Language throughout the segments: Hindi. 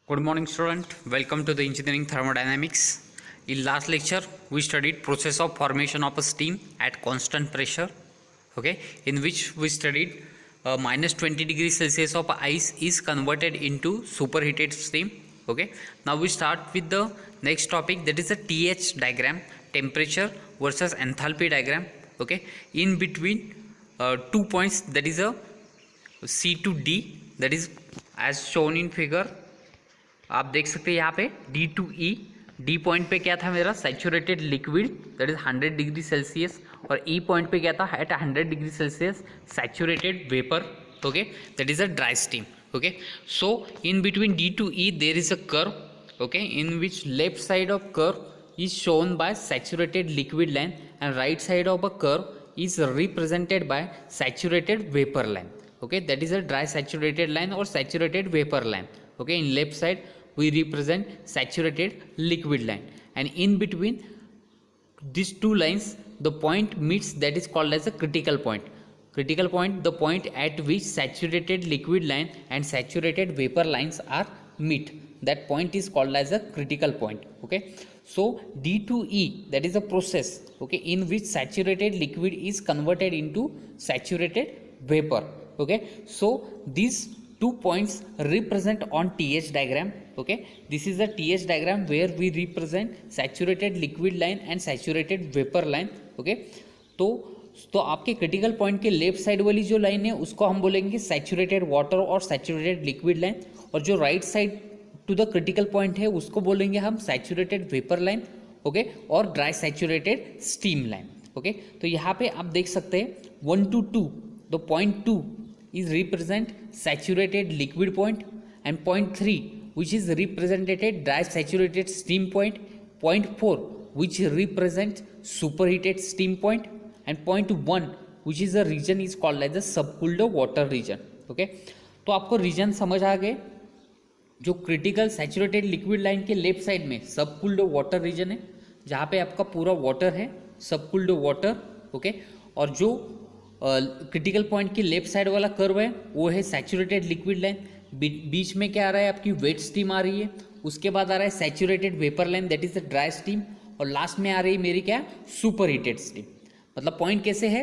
Good morning student, welcome to the engineering thermodynamics. In last lecture we studied process of formation of a steam at constant pressure, okay, in which we studied minus 20 degrees Celsius of ice is converted into superheated steam. Okay, now we start with the next topic, that is a TH diagram, temperature versus enthalpy diagram. Okay, in between 2 points, that is a C to D, that is as shown in figure. आप देख सकते हैं यहाँ पे D2E, डी पॉइंट पे क्या था मेरा saturated liquid that is 100 degree Celsius, और ई पॉइंट पे क्या था at 100 degree Celsius saturated vapour, okay, that is a dry steam. Okay, so in between D2E there is a curve, okay, in which left side of curve is shown by saturated liquid line and right side of a curve is represented by saturated vapor line. Okay, that is a dry saturated line or saturated vapor line. Okay, in left side we represent saturated liquid line, and in between these two lines the point meets, that is called as a critical point. Critical point, the point at which saturated liquid line and saturated vapor lines are meet, that point is called as a critical point. Okay, so D2E, that is a process, okay, in which saturated liquid is converted into saturated vapor. Okay, so these 2 points represent on TH diagram. Okay, this is the TH diagram where we represent saturated liquid line and saturated vapor line. Okay, तो आपके क्रिटिकल पॉइंट के लेफ्ट साइड वाली जो लाइन है उसको हम बोलेंगे सैचुरेटेड वाटर और सैचुरेटेड लिक्विड लाइन, और जो right side to the critical point है उसको बोलेंगे हम सैचुरेटेड वेपर लाइन, ओके, और dry saturated steam line. Okay, तो यहाँ पे आप देख सकते हैं 1 to 2, the point 2 is represent saturated liquid point, and point 3 which is represented dry saturated steam point, point 4 which represent superheated steam point, and point 1 which is a region is called as the subcooled water region. Okay, तो आपको रीजन समझ आ गए. जो क्रिटिकल सैचुरेटेड लिक्विड लाइन के लेफ्ट साइड में सबकूल्ड वाटर रीजन है जहाँ पे आपका पूरा वाटर है, सबकूल्ड वाटर. ओके, और जो क्रिटिकल पॉइंट के लेफ्ट साइड वाला कर्व है वो है सैचुरेटेड लिक्विड लाइन. बीच में क्या आ रहा है, आपकी वेट स्टीम आ रही है, उसके बाद आ रहा है saturated vapour line that is the dry steam, और लास्ट में आ रही है मेरी क्या, सुपर हीटेड स्टीम. मतलब पॉइंट कैसे है,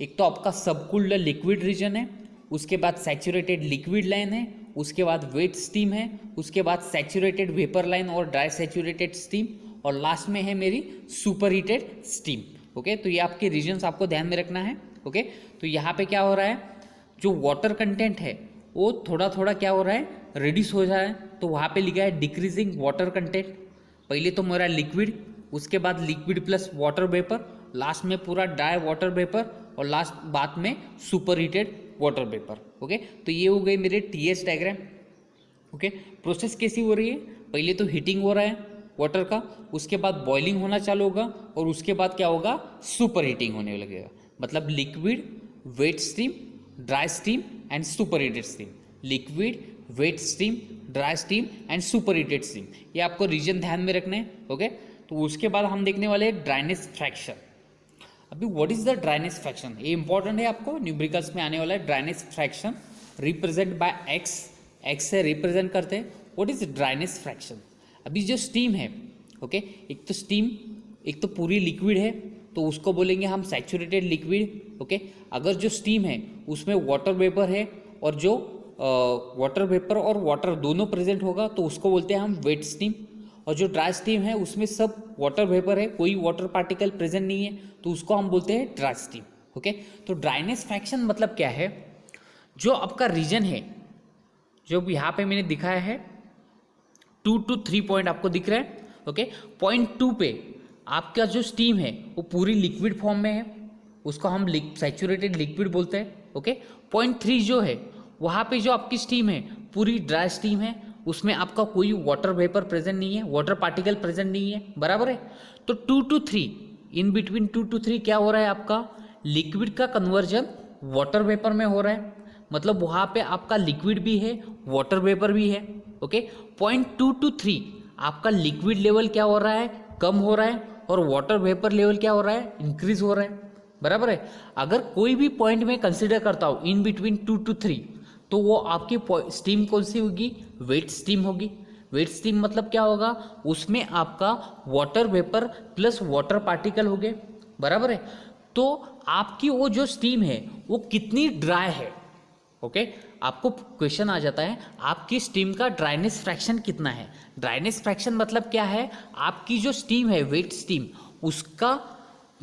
एक तो आपका सबकूल्ड लिक्विड रीजन है, उसके बाद सैचुरेटेड लिक्विड लाइन है, उसके बाद वेट स्टीम है, उसके बाद सैचुरेटेड वेपर लाइन और ड्राई सैचुरेटेड स्टीम, और लास्ट में है मेरी सुपर हीटेड स्टीम. ओके, तो ये आपके रीजन्स आपको ध्यान में रखना है. ओके, तो यहाँ पे क्या हो रहा है, जो वाटर कंटेंट है वो थोड़ा थोड़ा क्या हो रहा है, रिड्यूस हो रहा है. तो वहाँ पे लिखा है डिक्रीजिंग वाटर कंटेंट. पहले तो मेरा लिक्विड, उसके बाद liquid plus water vapour, last में पूरा ड्राई वाटर वेपर, और लास्ट बाद में super heated water vapour. Okay, तो ये हो गई मेरे TH डायग्राम. ओके, प्रोसेस कैसी हो रही है, पहले तो हीटिंग हो रहा है वाटर का, उसके बाद बॉइलिंग होना चालू होगा, और उसके बाद क्या होगा, सुपर हीटिंग होने लगेगा. मतलब liquid, wet steam, dry steam and super heated steam, liquid, wet steam, dry steam and super heated steam, ये आपको रीजन ध्यान में रखना है. ओके, तो उसके बाद हम देखने वाले हैं ड्राइनेस फ्रैक्शन. अभी what is the dryness fraction, ये इंपॉर्टेंट है आपको, न्यूमेरिकल्स में आने वाला है. Dryness fraction represent by x, x से रिप्रेजेंट करते हैं. व्हाट इज ड्राइनेस फ्रैक्शन, अभी जो स्टीम है, ओके, एक तो स्टीम, एक तो पूरी लिक्विड है तो उसको बोलेंगे हम सैचुरेटेड लिक्विड. ओके, अगर जो स्टीम है उसमें वाटर वेपर है और जो वाटर वेपर और वाटर दोनों प्रेजेंट होगा तो उसको बोलते हैं हम वेट स्टीम, और जो ड्राई स्टीम है उसमें सब वाटर वेपर है, कोई वाटर पार्टिकल प्रेजेंट नहीं है तो उसको हम बोलते हैं ड्राई स्टीम. ओके, तो ड्राइनेस फ्रैक्शन मतलब क्या है, जो आपका रीजन है, जो यहाँ पे मैंने दिखाया है 2 to 3 पॉइंट आपको दिख रहा है. ओके, पॉइंट 2 पे आपका जो स्टीम है वो पूरी लिक्विड फॉर्म में है, उसको हम सैचुरेटेड लिक्विड बोलते हैं. ओके, पॉइंट 3 जो है वहाँ पे जो आपकी स्टीम है पूरी ड्राई स्टीम है, उसमें आपका कोई वाटर वेपर प्रेजेंट नहीं है, वाटर पार्टिकल प्रेजेंट नहीं है, बराबर है. तो 2 to 3, इन बिटवीन 2 to 3 क्या हो रहा है, आपका लिक्विड का कन्वर्जन वाटर वेपर में हो रहा है. मतलब वहाँ पे आपका लिक्विड भी है, वाटर वेपर भी है. ओके, पॉइंट 2 to 3 आपका लिक्विड लेवल क्या हो रहा है, कम हो रहा है, और वाटर वेपर लेवल क्या हो रहा है, इंक्रीज हो रहा है, बराबर है. अगर कोई भी पॉइंट में कंसिडर करता हूँ इन बिटवीन 2 to 3, तो वो आपकी स्टीम कौन सी होगी, वेट स्टीम होगी. वेट स्टीम मतलब क्या होगा, उसमें आपका water vapour plus water particle हो गए, बराबर है। तो आपकी वो जो स्टीम है वो कितनी ड्राई है, ओके। आपको क्वेश्चन आ जाता है आपकी स्टीम का ड्राइनेस फ्रैक्शन कितना है। ड्राइनेस फ्रैक्शन मतलब क्या है, आपकी जो स्टीम है वेट स्टीम उसका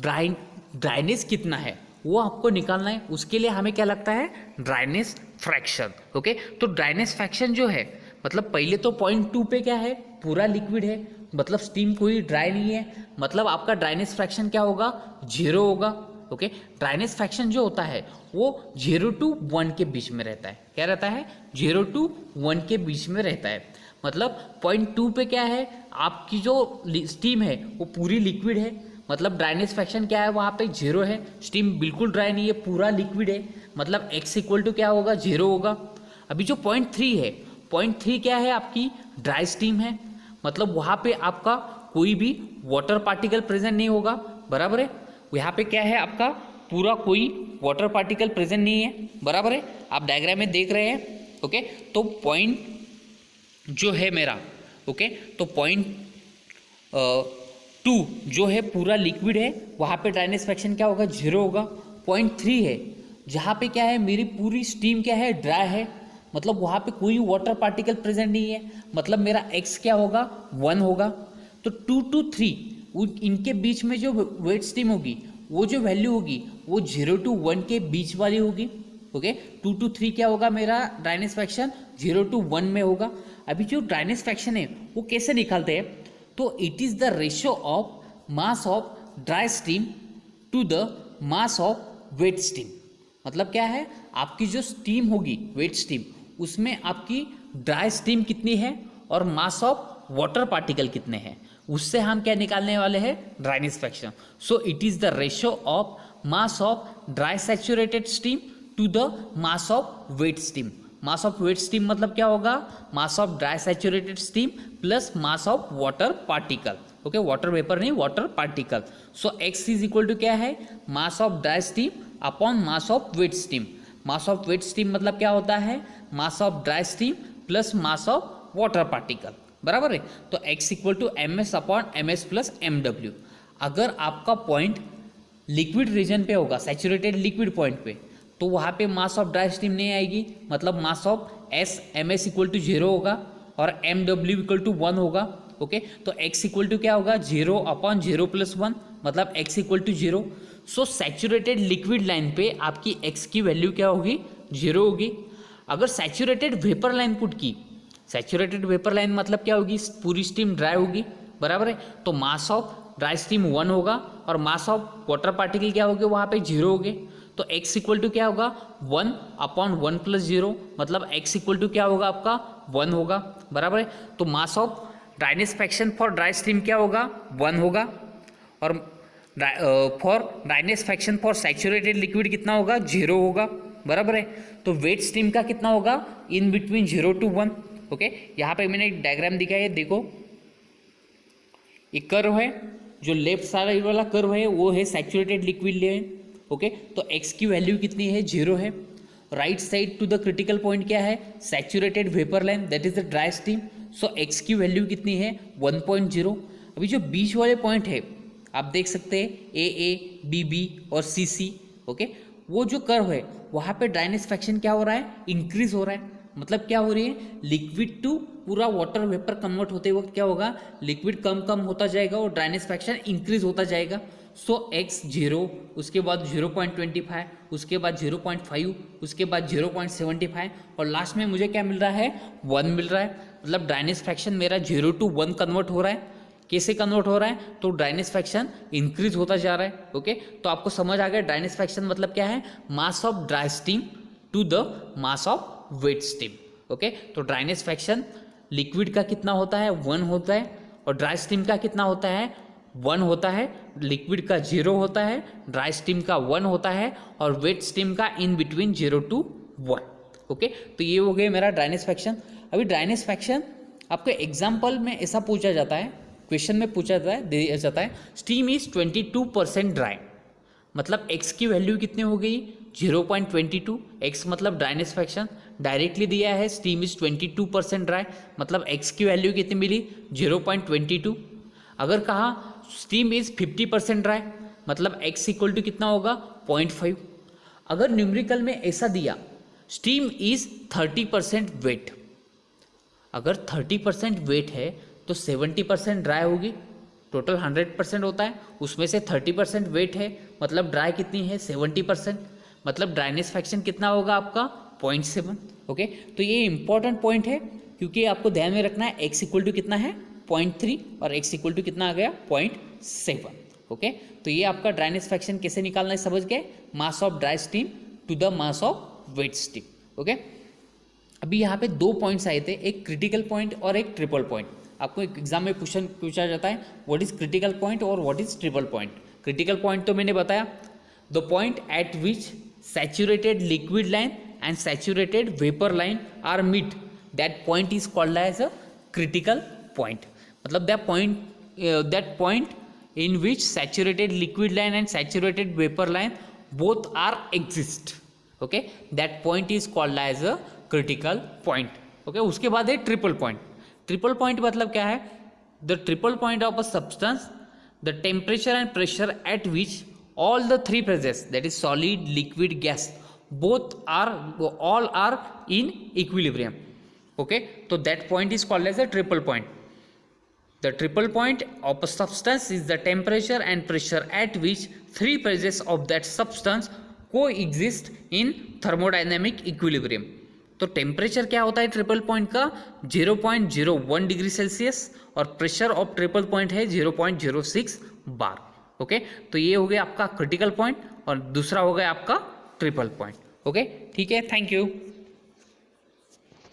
ड्राइनेस कितना है वो आपको निकालना है। उसके लिए हमें क्या लगता है, ड्राइनेस फ्रैक्शन, ओके। तो ड्राइनेस फ्रैक्शन जो है मतलब पहले तो 0.2 पे क्या है, पूरा लिक्विड है, मतलब स्टीम कोई ड्राई नहीं है, मतलब आपका ड्राइनेस फ्रैक्शन क्या होगा, 0 होगा, ओके। ड्राइनेस फ्रैक्शन जो होता है वो 0 to 1 के बीच में रहता है। क्या रहता है, 0 to 1 के बीच में रहता है। मतलब 0.2 पे क्या है, आपकी जो स्टीम है वो पूरी लिक्विड है, मतलब ड्राइनेस फ्रैक्शन क्या है वहाँ पे 0 है। स्टीम बिल्कुल ड्राई नहीं है, पूरा लिक्विड है, मतलब x इक्वल टू क्या होगा, 0 होगा। अभी जो 0.3 है, 0.3 क्या है, आपकी ड्राई स्टीम है, मतलब वहाँ पे आपका कोई भी वाटर पार्टिकल प्रेजेंट नहीं होगा, बराबर है। यहाँ पे क्या है, आपका पूरा कोई वाटर पार्टिकल प्रेजेंट नहीं है, बराबर है। आप डायग्राम में देख रहे हैं, ओके। तो पॉइंट जो है मेरा, ओके, तो 0.2 जो है पूरा लिक्विड है, वहाँ पे ड्राइनेस फ्रैक्शन क्या होगा, 0 होगा। 0.3 है जहाँ पे क्या है, मेरी पूरी स्टीम क्या है, ड्राई है, मतलब वहाँ पे कोई वाटर पार्टिकल प्रेजेंट नहीं है, मतलब मेरा x क्या होगा, 1 होगा। तो 2 to 3 इनके बीच में जो वेट स्टीम होगी वो जो वैल्यू होगी वो 0 to 1 के बीच वाली होगी, ओके। 2 to 3 क्या होगा, मेरा ड्राइनेस फ्रैक्शन 0 to 1 में होगा। अभी जो ड्राइनेस फ्रैक्शन है वो कैसे निकालते हैं, तो it is the ratio of mass of dry steam to the mass of wet steam. मतलब क्या है, आपकी जो स्टीम होगी वेट स्टीम, उसमें आपकी ड्राई स्टीम कितनी है और मास ऑफ वाटर पार्टिकल कितने हैं, उससे हम क्या निकालने वाले हैं, dryness fraction. So it is the ratio of mass of dry saturated steam to the mass of wet steam. Mass of wet steam मतलब क्या होगा, mass of dry saturated steam plus mass of water particle, okay, water vapour नहीं, water particle. So X is equal to क्या है, mass of dry steam upon mass of wet steam. Mass of wet steam मतलब क्या होता है, mass of dry steam plus mass of water particle, बराबर है। तो x equal to M S upon M S plus M W. अगर आपका पॉइंट लिक्विड रीजन पे होगा, सैचुरेटेड लिक्विड पॉइंट पे, तो वहाँ पे मास ऑफ ड्राई स्टीम नहीं आएगी, मतलब mass of S M S equal to 0 होगा और एम डब्ल्यू इक्वल टू 1 होगा, ओके। तो x इक्वल टू क्या होगा, 0 अपॉन 0 प्लस 1, मतलब x equal to 0। So saturated liquid line पे आपकी x की वैल्यू क्या होगी, 0 होगी। अगर सैचुरेटेड वेपर लाइन पुट की, सैचुरेटेड वेपर लाइन मतलब क्या होगी, पूरी स्टीम ड्राई होगी, बराबर है। तो मास ऑफ ड्राई स्टीम 1 होगा और मास ऑफ वाटर पार्टिकल क्या होगी, वहाँ पे 0 होगे। तो x इक्वल टू क्या होगा, 1 अपॉन 1 प्लस 0, मतलब x इक्वल टू क्या होगा, आपका 1 होगा, बराबर है। तो mass of dryness fraction for dry steam क्या होगा, 1 होगा, और for dryness fraction for saturated liquid कितना होगा, 0 होगा, बराबर है। तो वेट स्टीम का कितना होगा, इन बिटवीन 0 to 1, ओके। यहाँ पे मैंने एक डायग्राम दिखाया है, देखो एक कर्व है, जो लेफ्ट साइड वाला कर्व है वो है सैचुरेटेड लिक्विड लेवल, ओके। तो x की वैल्यू कितनी है, 0 है। Right side to the critical point क्या है, saturated vapour line, that is the dry steam. So x की वैल्यू कितनी है, 1.0। अभी जो बीच वाले पॉइंट है आप देख सकते हैं AA, BB और CC, ओके। वो जो कर्व है वहाँ पे ड्राइनेस फ्रैक्शन क्या हो रहा है, इंक्रीज हो रहा है। मतलब क्या हो रही है, लिक्विड टू पूरा वाटर वेपर कन्वर्ट होते वक्त क्या होगा, लिक्विड कम कम होता जाएगा और ड्राइनेस फ्रैक्शन इंक्रीज होता जाएगा। सो x 0, उसके बाद 0.25, उसके बाद 0.5, उसके बाद 0.75 और लास्ट में मुझे क्या मिल रहा है, 1 मिल रहा है। मतलब ड्राइनेस फ्रैक्शन मेरा 0 to 1 कन्वर्ट हो रहा है। कैसे कन्वर्ट हो रहा है, तो ड्राइनेस फ्रैक्शन इंक्रीज होता जा रहा है, ओके। तो आपको समझ आ गया ड्राइनेस फ्रैक्शन मतलब क्या है, mass of dry steam to the mass of wet steam, okay. तो ड्राइनेस फ्रैक्शन लिक्विड का कितना होता है, 1 होता है, और ड्राई स्टीम का कितना होता है, 1 होता है। लिक्विड का 0 होता है, ड्राई स्टीम का 1 होता है, और वेट स्टीम का इन बिटवीन 0 to 1, ओके। तो ये हो गया मेरा ड्राइनेस फ्रैक्शन। अभी ड्राइनेस फ्रैक्शन आपको एग्जाम्पल में ऐसा पूछा जाता है, क्वेश्चन में पूछा जाता है स्टीम इज 22% ड्राई, मतलब x की वैल्यू कितनी हो गई, 0.22, x मतलब ड्राइनेस फ्रैक्शन डायरेक्टली दिया है, स्टीम इज 22% ड्राई, मतलब x की वैल्यू कितनी मिली 0.22। अगर कहा स्टीम इज 50% ड्राई, मतलब x इक्वल टू कितना होगा 0.5। अगर न्यूमेरिकल में ऐसा दिया स्टीम इज 30% वेट, अगर 30% वेट है तो 70% ड्राई होगी, टोटल 100% होता है, उसमें से 30% वेट है, मतलब ड्राई कितनी है 70%, मतलब ड्राइनेस फ्रैक्शन कितना होगा आपका 0.7। ओके, तो ये इंपॉर्टेंट पॉइंट है क्योंकि आपको ध्यान में रखना है x इक्वल टू कितना है 0.3 और x इक्वल टू कितना आ गया 0.7। ओके, तो ये आपका ड्राइनेस फ्रैक्शन कैसे निकालना है समझ गए, mass of dry steam to the mass of wet steam. Okay, अभी यहाँ पे दो पॉइंट्स आए थे, एक क्रिटिकल पॉइंट और एक ट्रिपल पॉइंट। आपको एक एग्जाम में क्वेश्चन पूछा जाता है व्हाट इज क्रिटिकल पॉइंट और what is triple point. Critical point तो मैंने बताया, the point at which saturated liquid line and saturated vapour line are meet, that point is called as a critical point. मतलब that point in which saturated liquid line and saturated vapor line both are exist, okay, that point is called as a critical point। okay, उसके बाद है ट्रिपल पॉइंट। ट्रिपल पॉइंट मतलब क्या है, the triple point of a substance, the temperature and pressure at which all the three phases, that is solid, liquid, gas, all are in equilibrium। okay, so that point is called as a triple point। The triple point of a substance is the temperature and pressure at which three phases of that substance coexist in thermodynamic equilibrium। तो टेम्परेचर क्या होता है ट्रिपल पॉइंट का 0.01 डिग्री सेल्सियस और प्रेशर ऑफ ट्रिपल पॉइंट है 0.06 बार। ओके, तो ये हो गया आपका क्रिटिकल पॉइंट और दूसरा हो गया आपका ट्रिपल पॉइंट। ओके, ठीक है, थैंक यू।